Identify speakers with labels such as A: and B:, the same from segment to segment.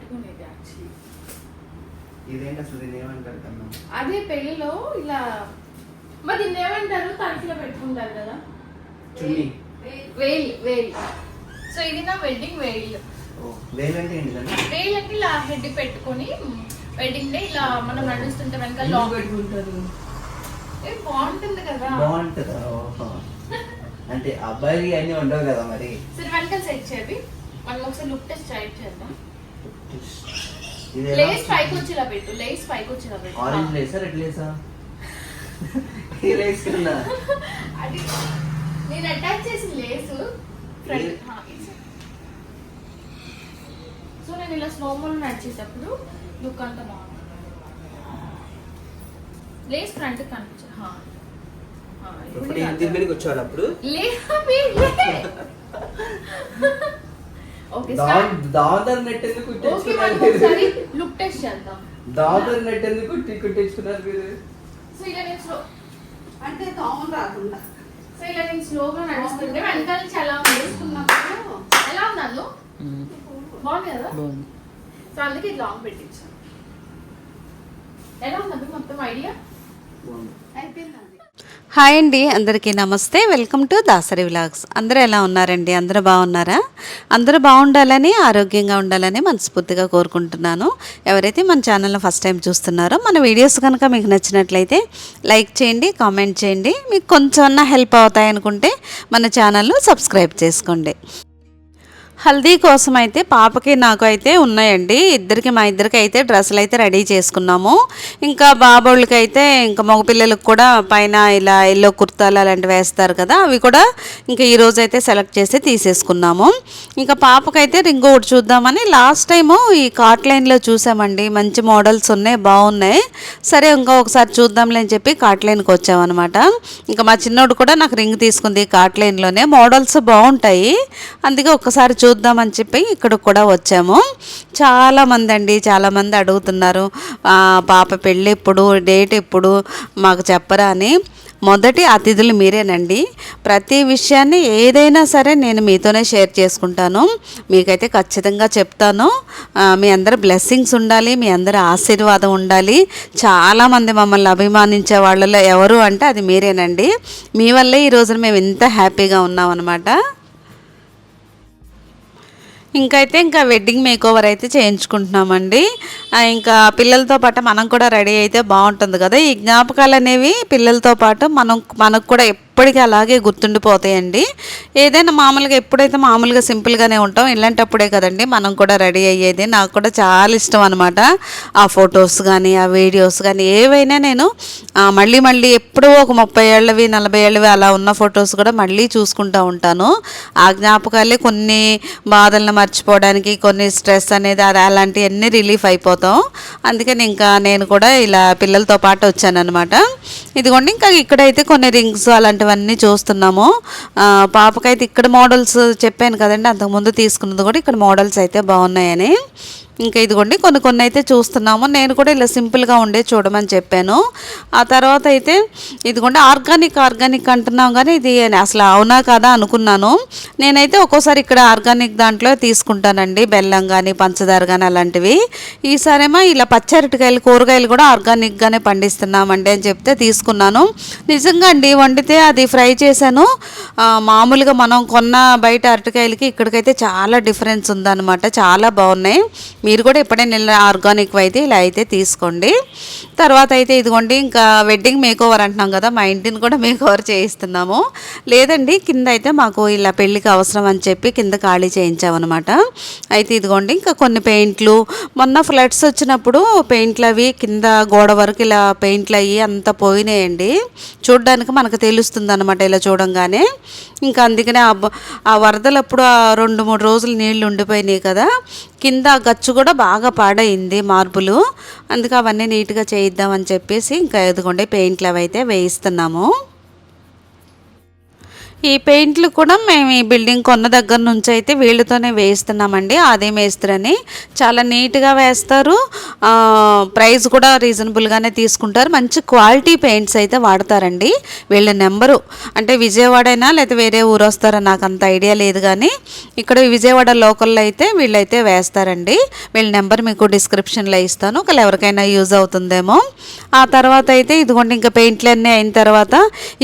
A: పెట్టుకునేది యాక్చువల్లీ.
B: ఇదేంటి అసలు దీన్ని ఏమంటారు కన్నా?
A: అదే పెళ్లిలో ఇలా మరి దీన్ని ఏమంటారు? తలకిలో పెట్టుకుంటారు కదా,
B: చున్నీ.
A: వేలు వేలు. సో ఇది నా వెడ్డింగ్ వేలు.
B: వేలు అంటే ఏంటి?
A: వేలు అంటే ఇలా హెడ్ పెట్టుకొని వెడ్డింగ్ డే ఇలా మనం నడుస్తుంటే వెనక లాంగ్ పెట్టుకుంటారు. బాగుంటుంది కదా.
B: బాగుంటుందా? అంటే అబ్బాయిలు అన్ని ఉండవు కదా మరి.
A: సరే వెనకాల సెట్ చేయాలి. మనం ఒకసారి లుక్ టెస్ట్ చేద్దాం.
B: ఇది
A: లేస్ పైకి వచ్చేలా పెట్టు. లేస్ పైకి వచ్చేలా పెట్టు.
B: ఆరెంజ్ లేసా రెడ్ లేసా? ఈ లేస్ కన్నా
A: అది నేను అటాచ్ చేసిన లేస్ ఫ్రంట్. సో నేను ఇలా స్లో మోషన్ నడిచేటప్పుడు లుక్ అంతా బాగుంది. లేస్ ఫ్రంట్ కనిపించదు.
B: వచ్చాడు అప్పుడు దాదర్ నెట్ ఎందుకు
A: లుక్ టెస్ట్ చేద్దాం.
B: దాదర్ నెట్ ఎందుకు కుట్టించుకున్నారు మీరు?
A: సో ఇలా నేను స్లో
C: అంటే దోమలు రాకుండా.
A: సో ఇలా నేను స్లోగా నడుస్తుంటే వెనకాల చాలా వేసుకున్నప్పుడు ఎలా ఉన్నాను? బాగుంది కదా. సో అందుకే ఇది లాంగ్ పెట్టించాను. ఎలా ఉన్నది మొత్తం ఐడియా?
C: అయిపోయింది.
D: హాయ్ అండి, అందరికీ నమస్తే. Welcome to Dasari vlogs. అందరూ ఎలా ఉన్నారండి? అందరూ బాగున్నారా? అందరూ బాగుండాలని, ఆరోగ్యంగా ఉండాలని మనస్ఫూర్తిగా కోరుకుంటున్నాను. ఎవరైతే మన ఛానల్ని ఫస్ట్ టైం చూస్తున్నారో మన వీడియోస్ కనుక మీకు నచ్చినట్లయితే లైక్ చేయండి, కామెంట్ చేయండి. మీకు కొంచెం హెల్ప్ అవుతాయి అనుకుంటే మన ఛానల్ను సబ్స్క్రైబ్ చేసుకోండి. హల్దీ కోసం అయితే పాపకి నాకు అయితే ఉన్నాయండి. మా ఇద్దరికి అయితే డ్రెస్సులు అయితే రెడీ చేసుకున్నాము. ఇంకా బాబోళ్ళకి అయితే ఇంకా మగపిల్లలకు కూడా పైన ఇలా ఎల్లో కుర్తాలు అలాంటివి వేస్తారు కదా, అవి కూడా ఇంకా ఈరోజు అయితే సెలెక్ట్ చేసి తీసేసుకున్నాము. ఇంకా పాపకైతే రింగ్ ఒకటి చూద్దామని లాస్ట్ టైము ఈ కాట్ లైన్లో చూసామండి. మంచి మోడల్స్ ఉన్నాయి, బాగున్నాయి. సరే ఇంకా ఒకసారి చూద్దాంలే అని చెప్పి కాట్ లైన్కి వచ్చామన్నమాట. ఇంకా మా చిన్నోడు కూడా నాకు రింగ్ తీసుకుంది కాట్ లైన్లోనే. మోడల్స్ బాగుంటాయి, అందుకే ఒక్కసారి చూద్దామని చెప్పి ఇక్కడ కూడా వచ్చాము. చాలామంది అడుగుతున్నారు పాప పెళ్ళి ఎప్పుడు, డేట్ ఎప్పుడు మాకు చెప్పరా అని. మొదటి అతిథులు మీరేనండి. ప్రతి విషయాన్ని ఏదైనా సరే నేను మీతోనే షేర్ చేసుకుంటాను. మీకైతే ఖచ్చితంగా చెప్తాను. మీ అందరి బ్లెస్సింగ్స్ ఉండాలి, మీ అందరి ఆశీర్వాదం ఉండాలి. చాలామంది మమ్మల్ని అభిమానించే వాళ్ళలో ఎవరు అంటే అది మీరేనండి. మీ వల్లే ఈరోజు మేము ఇంత హ్యాపీగా ఉన్నామన్నమాట. ఇంకా వెడ్డింగ్ మేకోవర్ అయితే చేయించుకుంటున్నామండి. ఇంకా పిల్లలతో పాటు మనం కూడా రెడీ అయితే బాగుంటుంది కదా. ఈ జ్ఞాపకాలు అనేవి పిల్లలతో పాటు మనకు కూడా ఎప్పటికీ అలాగే గుర్తుండిపోతాయండి. ఏదైనా మామూలుగా ఎప్పుడైతే మామూలుగా సింపుల్గానే ఉంటాం, ఇలాంటప్పుడే కదండి మనం కూడా రెడీ అయ్యేది. నాకు కూడా చాలా ఇష్టం అనమాట. ఆ ఫొటోస్ కానీ ఆ వీడియోస్ కానీ ఏవైనా నేను మళ్ళీ ఎప్పుడో ఒక 30 ఏళ్ళవి 40 ఏళ్ళవి అలా ఉన్న ఫొటోస్ కూడా మళ్ళీ చూసుకుంటూ ఉంటాను. ఆ జ్ఞాపకాలే కొన్ని బాధలను మర్చిపోవడానికి, కొన్ని స్ట్రెస్ అనేది అలాంటివన్నీ రిలీఫ్ అయిపోతాం. అందుకని ఇంకా నేను కూడా ఇలా పిల్లలతో పాటు వచ్చానమాట. ఇదిగోండి ఇంకా ఇక్కడైతే కొన్ని రింగ్స్ అలాంటివన్నీ చూస్తున్నాము. పాపకైతే ఇక్కడ మోడల్స్ చెప్పాను కదండి, అంతకుముందు తీసుకున్నది కూడా ఇక్కడ మోడల్స్ అయితే బాగున్నాయని. ఇంకా ఇదిగోండి కొన్ని అయితే చూస్తున్నాము. నేను కూడా ఇలా సింపుల్గా ఉండే చూడమని చెప్పాను. ఆ తర్వాత అయితే ఇదిగోండి ఆర్గానిక్ అంటున్నాం కానీ ఇది అసలు అవునా కదా అనుకున్నాను. నేనైతే ఒక్కోసారి ఇక్కడ ఆర్గానిక్ దాంట్లో తీసుకుంటానండి, బెల్లం కానీ పంచదార కానీ అలాంటివి. ఈసారేమో ఇలా పచ్చరటికాయలు కూరగాయలు కూడా ఆర్గానిక్గానే పండిస్తున్నామండి అని చెప్తే తీసుకున్నాను. నిజంగా అండి వండితే అది ఫ్రై చేశాను. మామూలుగా మనం కొన్న బయట అరటికాయలకి ఇక్కడికైతే చాలా డిఫరెన్స్ ఉందన్నమాట. చాలా బాగున్నాయి. మీరు కూడా ఎప్పుడైనా ఆర్గానిక్ అయితే ఇలా అయితే తీసుకోండి. తర్వాత అయితే ఇదిగోండి ఇంకా వెడ్డింగ్ మేకోవర్ అంటున్నాం కదా, మా ఇంటిని కూడా మేకోవర్ చేయిస్తున్నాము. లేదండి కింద అయితే మాకు ఇలా పెళ్ళికి అవసరం అని చెప్పి కింద ఖాళీ చేయించామన్నమాట. అయితే ఇదిగోండి ఇంకా కొన్ని పెయింట్లు, మొన్న ఫ్లడ్స్ వచ్చినప్పుడు పెయింట్లు అవి కింద గోడ వరకు ఇలా పెయింట్లు అయ్యి అంత పోయినాయండి. చూడడానికి మనకు తెలుస్తుంది అనమాట ఇలా చూడంగానే. ఇంకా అందుకనే ఆ వరదలప్పుడు 2-3 రోజులు నీళ్ళు ఉండిపోయినాయి కదా, కింద గచ్చు కూడా బాగా పాడైంది మార్బులు. అందుకే అవన్నీ నీట్గా చేయిద్దామని చెప్పేసి ఇంకా ఎదుగుండే పెయింట్లు అవి అయితే వేయిస్తున్నాము. ఈ పెయింట్లు కూడా మేము ఈ బిల్డింగ్ కొన్న దగ్గర నుంచి అయితే వీళ్ళతోనే వేయిస్తున్నామండి. అదే మేస్త్రని చాలా నీట్గా వేస్తారు. ప్రైస్ కూడా రీజనబుల్గానే తీసుకుంటారు. మంచి క్వాలిటీ పెయింట్స్ అయితే వాడతారండి. వీళ్ళ నెంబరు అంటే విజయవాడైనా లేదా వేరే ఊరు వస్తారో నాకు అంత ఐడియా లేదు, కానీ ఇక్కడ విజయవాడ లోకల్లో అయితే వీళ్ళైతే వేస్తారండి. వీళ్ళ నెంబర్ మీకు డిస్క్రిప్షన్లో ఇస్తాను, ఒకవేళ ఎవరికైనా యూజ్ అవుతుందేమో. ఆ తర్వాత అయితే ఇదిగోండి ఇంకా పెయింట్లు అన్నీ అయిన తర్వాత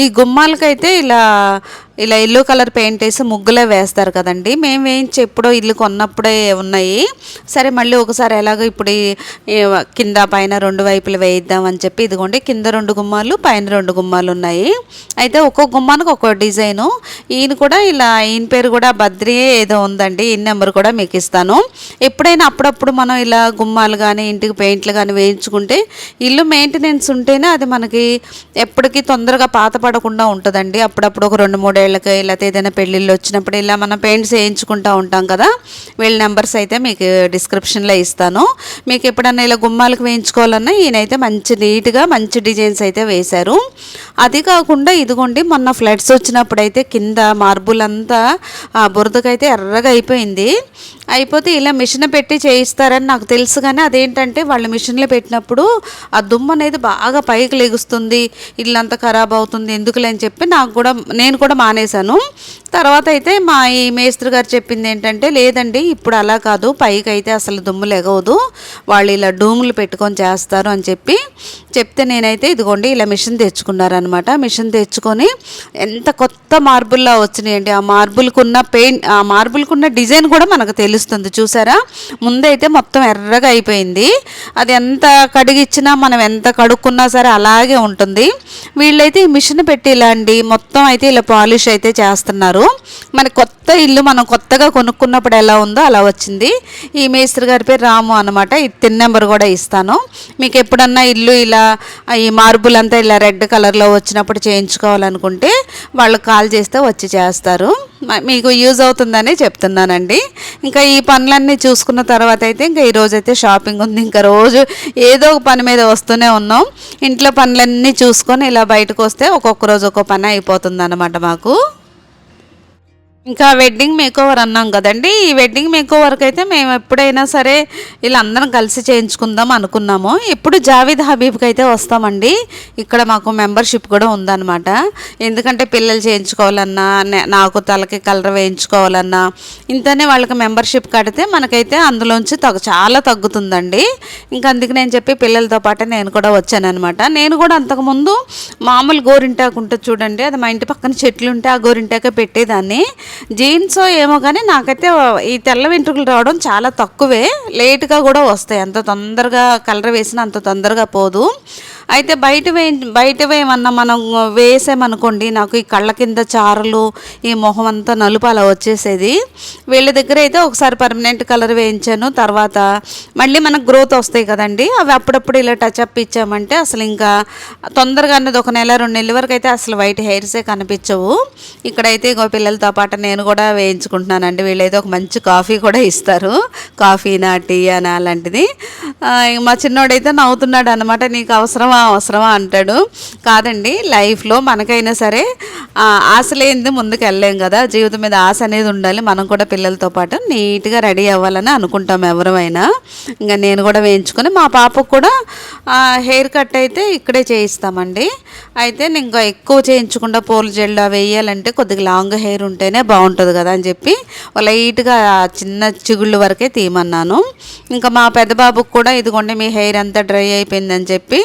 D: ఈ గుమ్మాలకైతే ఇలా ఎల్లో కలర్ పెయింట్ వేసి ముగ్గులే వేస్తారు కదండి. మేము వేయించి ఎప్పుడో ఇల్లు కొన్నప్పుడే ఉన్నాయి. సరే మళ్ళీ ఒకసారి ఎలాగో ఇప్పుడు కింద పైన 2 వైపులు వేయిద్దాం అని చెప్పి ఇదిగోండి కింద 2 గుమ్మాలు పైన 2 గుమ్మాలు ఉన్నాయి. అయితే ఒక్కొక్క గుమ్మానికి ఒక్కొక్క డిజైను. ఈయన కూడా ఇలా ఈయన పేరు కూడా బద్రి ఏదో ఉందండి. ఈయన నెంబర్ కూడా మీకు ఇస్తాను. ఎప్పుడైనా అప్పుడప్పుడు మనం ఇలా గుమ్మాలు కానీ ఇంటికి పెయింట్లు కానీ వేయించుకుంటే ఇల్లు మెయింటెనెన్స్ ఉంటేనే అది మనకి ఎప్పటికీ తొందరగా పాత పడకుండా ఉంటుందండి. అప్పుడప్పుడు ఒక 2-3 ఏళ్ళకి లేకపోతే ఏదైనా పెళ్ళిళ్ళు వచ్చినప్పుడు ఇలా మనం పెయింట్స్ వేయించుకుంటూ ఉంటాం కదా. వీళ్ళ నెంబర్స్ అయితే మీకు డిస్క్రిప్షన్లో ఇస్తాను. మీకు ఎప్పుడన్నా ఇలా గుమ్మాలకు వేయించుకోవాలన్నా ఈయనైతే మంచి నీట్గా మంచి డిజైన్స్ అయితే వేశారు. అది కాకుండా ఇదిగోండి మొన్న ఫ్లడ్స్ వచ్చినప్పుడు అయితే కింద మార్బుల్ అంతా బురదకైతే ఎర్రగా అయిపోతే ఇలా మిషన్ పెట్టి చేయిస్తారని నాకు తెలుసు, కానీ అదేంటంటే వాళ్ళు మిషన్లో పెట్టినప్పుడు ఆ దుమ్ము అనేది బాగా పైకి లెగుస్తుంది, ఇల్లంతా ఖరాబ్ అవుతుంది ఎందుకులే అని చెప్పి నేను కూడా మానేశాను. తర్వాత అయితే మా ఈ మేస్త్రి గారు చెప్పింది ఏంటంటే లేదండి ఇప్పుడు అలా కాదు, పైకి అయితే అసలు దుమ్ము లెగవదు, వాళ్ళు ఇలా డూములు పెట్టుకొని చేస్తారు అని చెప్తే నేనైతే ఇదిగోండి ఇలా మిషన్ తెచ్చుకున్నారనమాట. మిషన్ తెచ్చుకొని ఎంత కొత్త మార్బుల్లా వచ్చినాయండి. ఆ మార్బుల్కున్న డిజైన్ కూడా మనకు తెలుస్తుంది చూసారా. ముందైతే మొత్తం ఎర్రగా అయిపోయింది, అది ఎంత కడిగిచ్చినా మనం ఎంత కడుక్కున్నా సరే అలాగే ఉంటుంది. వీళ్ళైతే ఈ మిషన్ పెట్టి ఇలా అండి మొత్తం అయితే ఇలా పాలిష్ అయితే చేస్తున్నారు. మన కొత్త ఇల్లు మనం కొత్తగా కొనుక్కున్నప్పుడు ఎలా ఉందో అలా వచ్చింది. ఈ మేస్త్రి గారి పేరు రాము అనమాట. ఈ తిన్ నెంబర్ కూడా ఇస్తాను. మీకు ఎప్పుడన్నా ఇల్లు ఇలా ఈ మార్బుల్ అంతా ఇలా రెడ్ కలర్లో వచ్చినప్పుడు చేయించుకోవాలనుకుంటే వాళ్ళు కాల్ చేస్తే వచ్చి చేస్తారు. మీకు యూజ్ అవుతుందని చెప్తున్నానండి. ఇంకా ఈ పనులన్నీ చూసుకున్న తర్వాత అయితే ఇంకా ఈరోజైతే షాపింగ్ ఉంది. ఇంకా రోజు ఏదో ఒక పని మీద వస్తూనే ఉన్నాం. ఇంట్లో పనులన్నీ చూసుకొని ఇలా బయటకు వస్తే ఒక్కొక్క రోజు ఒక్కొక్క పని అయిపోతుంది అన్నమాట మాకు. ఇంకా వెడ్డింగ్ మేకోవర్ అన్నాం కదండి. ఈ వెడ్డింగ్ మేకోవర్కి అయితే మేము ఎప్పుడైనా సరే ఇలా అందరం కలిసి చేయించుకుందాం అనుకున్నాము. ఎప్పుడు జావేద్ హబీబ్కి అయితే వస్తామండి. ఇక్కడ మాకు మెంబర్షిప్ కూడా ఉందన్నమాట. ఎందుకంటే పిల్లలు చేయించుకోవాలన్నా నాకు తలకి కలర్ వేయించుకోవాలన్నా ఇంతనే వాళ్ళకి మెంబర్షిప్ కడితే మనకైతే అందులోంచి చాలా తగ్గుతుందండి. ఇంకా అందుకు నేను చెప్పి పిల్లలతో పాటు నేను కూడా వచ్చానమాట. నేను కూడా అంతకుముందు మామూలు గోరింటాకు ఉంటుంది చూడండి, అది మా ఇంటి పక్కన చెట్లు ఉంటే ఆ గోరింటాకే పెట్టేదాన్ని. జీన్స్ ఏమో కానీ నాకైతే ఈ తెల్ల వెంట్రుకలు రావడం చాలా తక్కువే, లేట్గా కూడా వస్తాయి. అంత తొందరగా కలర్ వేసినా అంత తొందరగా పోదు. అయితే బయట వేయమన్నా మనం వేసామనుకోండి నాకు ఈ కళ్ళ కింద చారలు ఈ మొహం అంతా నలుపు అలా వచ్చేసేది. వీళ్ళ దగ్గర అయితే ఒకసారి పర్మనెంట్ కలర్ వేయించాను. తర్వాత మళ్ళీ మనకు గ్రోత్ వస్తాయి కదండి, అవి అప్పుడప్పుడు ఇలా టచ్అప్ ఇచ్చామంటే అసలు ఇంకా తొందరగా అన్నది 1 నెల 2 నెలల వరకు అయితే అసలు వైట్ హెయిర్సే కనిపించవు. ఇక్కడైతే ఇంకో పిల్లలతో పాటు నేను కూడా వేయించుకుంటున్నానండి. వీళ్ళైతే ఒక మంచి కాఫీ కూడా ఇస్తారు, కాఫీనా టీ అని అలాంటిది. మా చిన్నోడైతే నవ్వుతున్నాడు అనమాట, నీకు అవసరమా అంటాడు. కాదండి, లైఫ్లో మనకైనా సరే ఆశ లేనిది ముందుకు వెళ్ళలేం కదా. జీవితం మీద ఆశ అనేది ఉండాలి. మనం కూడా పిల్లలతో పాటు నీట్గా రెడీ అవ్వాలని అనుకుంటాం ఎవరైనా. ఇంకా నేను కూడా వేయించుకొని మా పాపకు కూడా హెయిర్ కట్ అయితే ఇక్కడే చేయిస్తామండి. అయితే నేను ఇంకా ఎక్కువ చేయించకుండా పూల జెల్ వేయాలంటే కొద్దిగా లాంగ్ హెయిర్ ఉంటేనే బాగుంటుంది కదా అని చెప్పి లైట్గా చిన్న చిగుళ్ళు వరకే తీయమన్నాను. ఇంకా మా పెద్ద బాబుకు కూడా ఇదిగోండి మీ హెయిర్ అంతా డ్రై అయిపోయిందని చెప్పి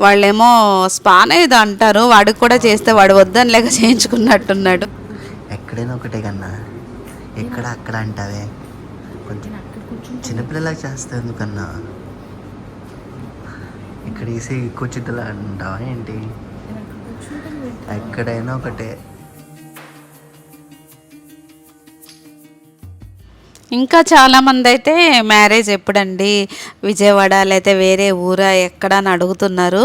D: వాళ్ళేమో స్పాన్ ఏదో అంటారు, వాడికి కూడా చేస్తే వాడు వద్దని లేక చేయించుకున్నట్టున్నాడు.
B: ఎక్కడైనా ఒకటే కన్నా అక్కడ అంటావే కొంచెం చిన్నపిల్లలాగా చేస్తే ఎందుకన్నా ఇక్కడ వేసి కూర్చుంటలా అంటావా ఏంటి? ఎక్కడైనా ఒకటే.
D: ఇంకా చాలామంది అయితే మ్యారేజ్ ఎప్పుడండి, విజయవాడ లేకపోతే వేరే ఊరా ఎక్కడ అని అడుగుతున్నారు.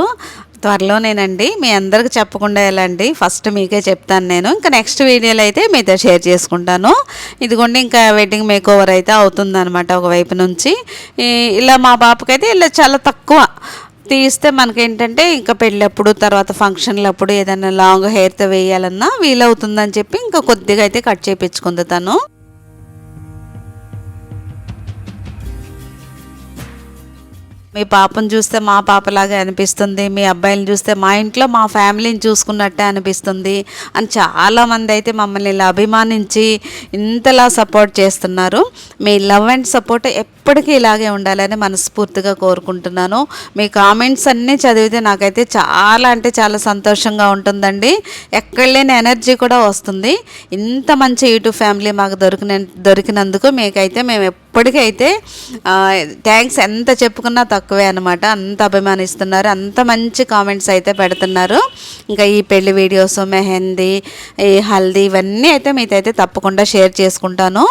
D: త్వరలోనేనండి, మీ అందరికి చెప్పకుండా ఎలాంటి ఫస్ట్ మీకే చెప్తాను నేను. ఇంకా నెక్స్ట్ వీడియోలో అయితే మీతో షేర్ చేసుకుంటాను. ఇదిగోండి ఇంకా వెడ్డింగ్ మేకోవర్ అయితే అవుతుందన్నమాట ఒకవైపు నుంచి. ఇలా మా పాపకైతే ఇలా చాలా తక్కువ తీస్తే మనకేంటంటే ఇంకా పెళ్ళప్పుడు తర్వాత ఫంక్షన్లప్పుడు ఏదైనా లాంగ్ హెయిర్తో వేయాలన్నా వీలవుతుందని చెప్పి ఇంకా కొద్దిగా అయితే కట్ చేయించుకుంది తను. మీ పాపను చూస్తే మా పాపలాగా అనిపిస్తుంది, మీ అబ్బాయిని చూస్తే మా ఇంట్లో మా ఫ్యామిలీని చూసుకున్నట్టే అనిపిస్తుంది అని చాలామంది అయితే మమ్మల్ని ఇలా అభిమానించి ఇంతలా సపోర్ట్ చేస్తున్నారు. మీ లవ్ అండ్ సపోర్ట్ ఎప్పటికీ ఇలాగే ఉండాలని మనస్ఫూర్తిగా కోరుకుంటున్నాను. మీ కామెంట్స్ అన్నీ చదివితే నాకైతే చాలా అంటే చాలా సంతోషంగా ఉంటుందండి. ఎక్కడ లేని ఎనర్జీ కూడా వస్తుంది. ఇంత మంచి యూట్యూబ్ ఫ్యామిలీ మాకు దొరికినందుకు మీకైతే మేము ఎప్పటికైతే థ్యాంక్స్ ఎంత చెప్పుకున్నా తక్కువే అనమాట. అంత అభిమానిస్తున్నారు, అంత మంచి కామెంట్స్ అయితే పెడుతున్నారు. ఇంకా ఈ పెళ్లి వీడియోస్, మెహందీ, ఈ హల్దీ ఇవన్నీ అయితే మీతో అయితే తప్పకుండా షేర్ చేసుకుంటాను.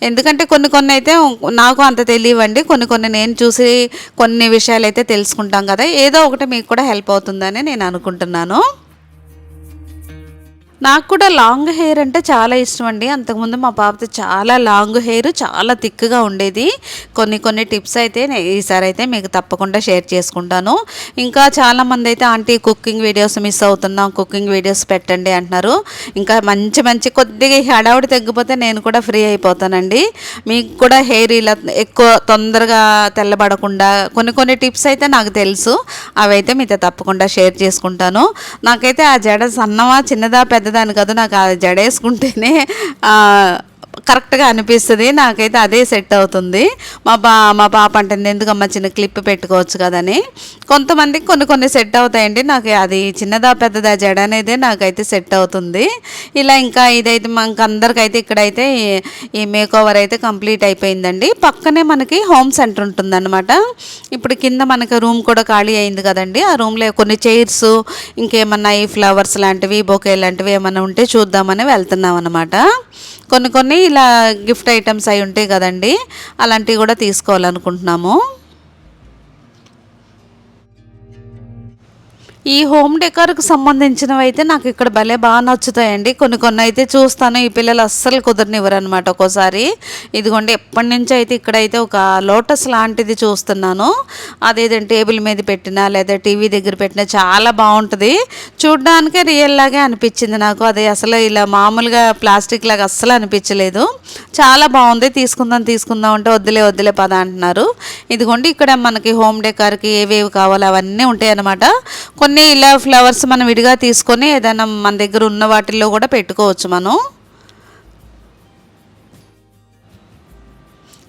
D: ఎందుకంటే కొన్ని అయితే నాకు అంత తెలియవండి, కొన్ని నేను చూసి కొన్ని విషయాలు అయితే తెలుసుకుంటాం కదా, ఏదో ఒకటి మీకు కూడా హెల్ప్ అవుతుందని నేను అనుకుంటున్నాను. నాకు కూడా లాంగ్ హెయిర్ అంటే చాలా ఇష్టం అండి. అంతకుముందు మా పాపతో చాలా లాంగ్ హెయిర్, చాలా థిక్గా ఉండేది. కొన్ని టిప్స్ అయితే ఈసారి అయితే మీకు తప్పకుండా షేర్ చేసుకుంటాను. ఇంకా చాలామంది అయితే ఆంటీ కుకింగ్ వీడియోస్ మిస్ అవుతున్నాం, కుకింగ్ వీడియోస్ పెట్టండి అంటున్నారు. ఇంకా మంచి కొద్దిగా హడావుడి తగ్గిపోతే నేను కూడా ఫ్రీ అయిపోతానండి. మీకు కూడా హెయిర్ ఇలా ఎక్కువ తొందరగా తెల్లబడకుండా కొన్ని టిప్స్ అయితే నాకు తెలుసు, అవైతే మీతో తప్పకుండా షేర్ చేసుకుంటాను. నాకైతే ఆ జడ సన్నమా చిన్నదా పెద్దదాని కాదు, నాకు ఆ జడ వేసుకుంటేనే కరెక్ట్గా అనిపిస్తుంది. నాకైతే అదే సెట్ అవుతుంది. మా పాప అంటుంది ఎందుకమ్మా చిన్న క్లిప్ పెట్టుకోవచ్చు కదని. కొంతమందికి కొన్ని సెట్ అవుతాయండి. నాకు అది చిన్నదా పెద్దదా జడ అనేది నాకైతే సెట్ అవుతుంది. ఇలా ఇంకా ఇదైతే మనకు అందరికైతే ఇక్కడైతే ఈ మేక్ ఓవర్ అయితే కంప్లీట్ అయిపోయిందండి. పక్కనే మనకి హోమ్ సెంటర్ ఉంటుందన్నమాట. ఇప్పుడు కింద మనకి రూమ్ కూడా ఖాళీ అయింది కదండి. ఆ రూమ్లో కొన్ని చైర్స్, ఇంకేమన్నా ఈ ఫ్లవర్స్ లాంటివి, బొకే లాంటివి ఏమన్నా ఉంటే చూద్దామని వెళ్తున్నాం అనమాట. కొన్ని ఇలా గిఫ్ట్ ఐటమ్స్ అవి ఉంటాయి కదండి, అలాంటివి కూడా తీసుకోవాలనుకుంటున్నాము. ఈ హోమ్ డెకార్కి సంబంధించినవి అయితే నాకు ఇక్కడ భలే బాగా నచ్చుతాయండి. కొన్ని అయితే చూస్తాను, ఈ పిల్లలు అస్సలు కుదరనివ్వరు అనమాట ఒక్కోసారి. ఇదిగోండి ఎప్పటి నుంచి అయితే ఇక్కడైతే ఒక లోటస్ లాంటిది చూస్తున్నాను. అదేదంటే టేబుల్ మీద పెట్టినా లేదా టీవీ దగ్గర పెట్టినా చాలా బాగుంటుంది. చూడ్డానికే రియల్ లాగే అనిపించింది నాకు. అది అసలు ఇలా మామూలుగా ప్లాస్టిక్ లాగా అస్సలు అనిపించలేదు. చాలా బాగుంది. తీసుకుందాం అంటే వద్దులే పద అంటున్నారు. ఇదిగోండి ఇక్కడ మనకి హోమ్ డెకార్కి ఏవేవి కావాలో అవన్నీ ఉంటాయి అన్నమాట. కొన్ని ఇలా ఫ్లవర్స్ మనం విడిగా తీసుకొని ఏదైనా మన దగ్గర ఉన్న వాటిల్లో కూడా పెట్టుకోవచ్చు మనం.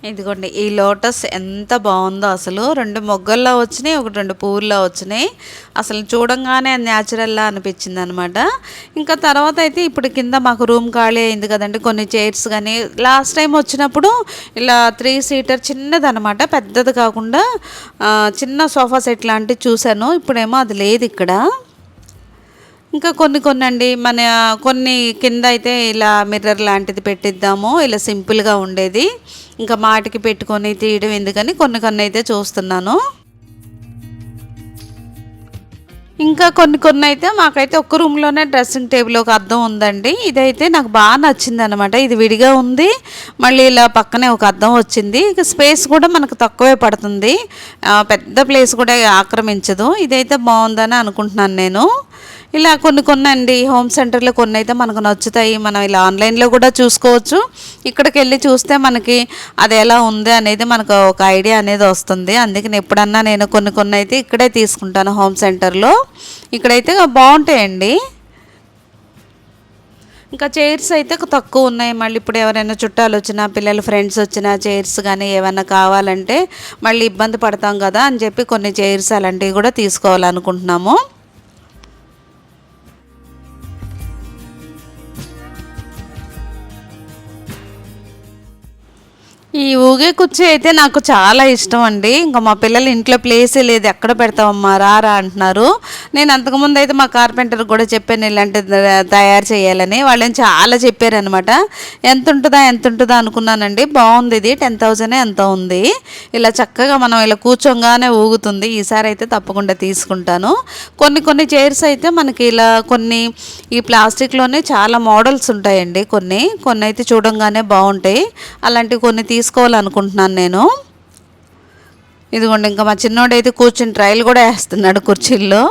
D: ఇదిగోండి ఈ లోటస్ ఎంత బాగుందో అసలు. 2 మొగ్గల్లో వచ్చినాయి, 2 పువ్వుల్లో వచ్చినాయి. అసలు చూడంగానే న్యాచురల్లా అనిపించింది అనమాట. ఇంకా తర్వాత అయితే ఇప్పుడు కింద మాకు రూమ్ ఖాళీ అయింది కదండి. కొన్ని చైర్స్ కానీ లాస్ట్ టైం వచ్చినప్పుడు ఇలా 3 సీటర్ చిన్నదనమాట, పెద్దది కాకుండా చిన్న సోఫా సెట్ లాంటివి చూశాను. ఇప్పుడేమో అది లేదు ఇక్కడ. ఇంకా కొన్ని అండి కొన్ని కింద అయితే ఇలా మిర్రర్ లాంటిది పెట్టిద్దాము, ఇలా సింపుల్గా ఉండేది. ఇంకా మాటికి పెట్టుకొని తీయడం ఎందుకని కొన్ని అయితే చూస్తున్నాను. ఇంకా కొన్ని అయితే మాకైతే ఒక్క రూమ్లోనే డ్రెస్సింగ్ టేబుల్ ఒక అద్దం ఉందండి. ఇదైతే నాకు బాగా నచ్చింది అనమాట. ఇది విడిగా ఉంది, మళ్ళీ ఇలా పక్కనే ఒక అద్దం వచ్చింది. ఇక స్పేస్ కూడా మనకు తక్కువే పడుతుంది, పెద్ద ప్లేస్ కూడా ఆక్రమించదు. ఇదైతే బాగుందని అనుకుంటున్నాను నేను. ఇలా కొన్ని అండి హోమ్ సెంటర్లో కొన్ని అయితే మనకు నచ్చుతాయి. మనం ఇలా ఆన్లైన్లో కూడా చూసుకోవచ్చు. ఇక్కడికి వెళ్ళి చూస్తే మనకి అది ఎలా ఉంది అనేది మనకు ఒక ఐడియా అనేది వస్తుంది. అందుకని ఎప్పుడన్నా నేను కొన్ని అయితే ఇక్కడే తీసుకుంటాను హోమ్ సెంటర్లో. ఇక్కడైతే బాగుంటాయండి. ఇంకా చైర్స్ అయితే తక్కువ ఉన్నాయి. మళ్ళీ ఇప్పుడు ఎవరైనా చుట్టాలు వచ్చినా, పిల్లలు ఫ్రెండ్స్ వచ్చినా చైర్స్ కానీ ఏమైనా కావాలంటే మళ్ళీ ఇబ్బంది పడతాం కదా అని చెప్పి కొన్ని చైర్స్ అలాంటివి కూడా తీసుకోవాలనుకుంటున్నాము. ఈ ఊగే కుర్చీ అయితే నాకు చాలా ఇష్టం అండి. ఇంకా మా పిల్లలు ఇంట్లో ప్లేసే లేదు, ఎక్కడ పెడతామమ్మా రారా అంటున్నారు. నేను అంతకుముందు అయితే మా కార్పెంటర్ కూడా చెప్పాను ఇలాంటిది తయారు చేయాలని. వాళ్ళని చాలా చెప్పారనమాట. ఎంత ఉంటుందా అనుకున్నానండి. బాగుంది. ఇది 10,000 ఎంత ఉంది. ఇలా చక్కగా మనం ఇలా కూర్చోగానే ఊగుతుంది. ఈసారి అయితే తప్పకుండా తీసుకుంటాను. కొన్ని చైర్స్ అయితే మనకి ఇలా కొన్ని ఈ ప్లాస్టిక్లోనే చాలా మోడల్స్ ఉంటాయండి. కొన్ని అయితే చూడంగానే బాగుంటాయి. అలాంటివి కొన్ని తీసుకోవాలనుకుంటున్నాను నేను. ఇదిగోండి ఇంకా మా చిన్నోడైతే కూర్చుని ట్రైల్ కూడా వేస్తున్నాడు కుర్చీల్లో.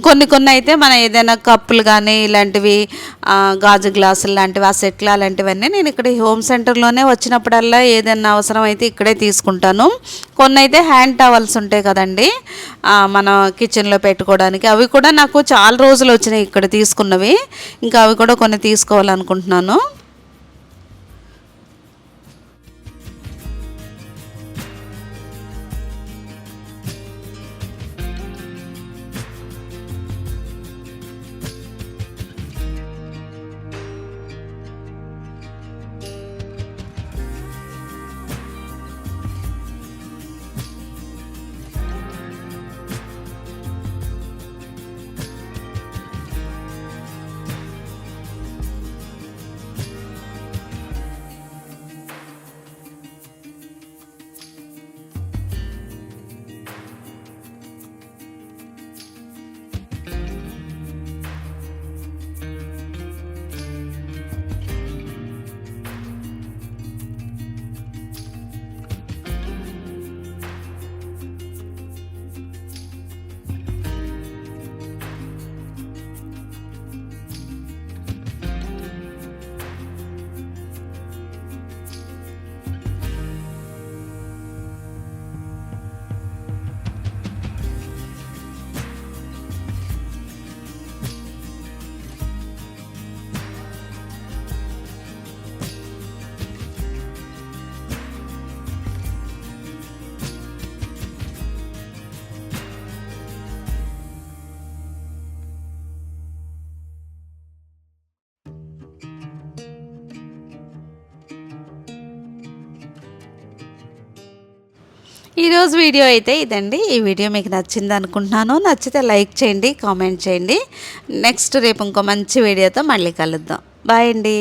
D: కొన్ని అయితే మన ఏదైనా కప్పులు కానీ ఇలాంటివి గాజు గ్లాసులు లాంటివి ఆ సెట్లు అలాంటివన్నీ నేను ఇక్కడ హోమ్ సెంటర్లోనే వచ్చినప్పుడల్లా ఏదైనా అవసరం అయితే ఇక్కడే తీసుకుంటాను. కొన్ని అయితే హ్యాండ్ టవల్స్ ఉంటాయి కదండి మన కిచెన్లో పెట్టుకోవడానికి, అవి కూడా నాకు చాలా రోజులు వచ్చినాయి ఇక్కడ తీసుకున్నవి. ఇంకా అవి కూడా కొన్ని తీసుకోవాలనుకుంటున్నాను. ఈరోజు వీడియో అయితే ఇదండి. ఈ వీడియో మీకు నచ్చింది అనుకుంటున్నాను. నచ్చితే లైక్ చేయండి, కామెంట్ చేయండి. నెక్స్ట్ రేపు ఇంకో మంచి వీడియోతో మళ్ళీ కలుద్దాం. బాయ్ అండి.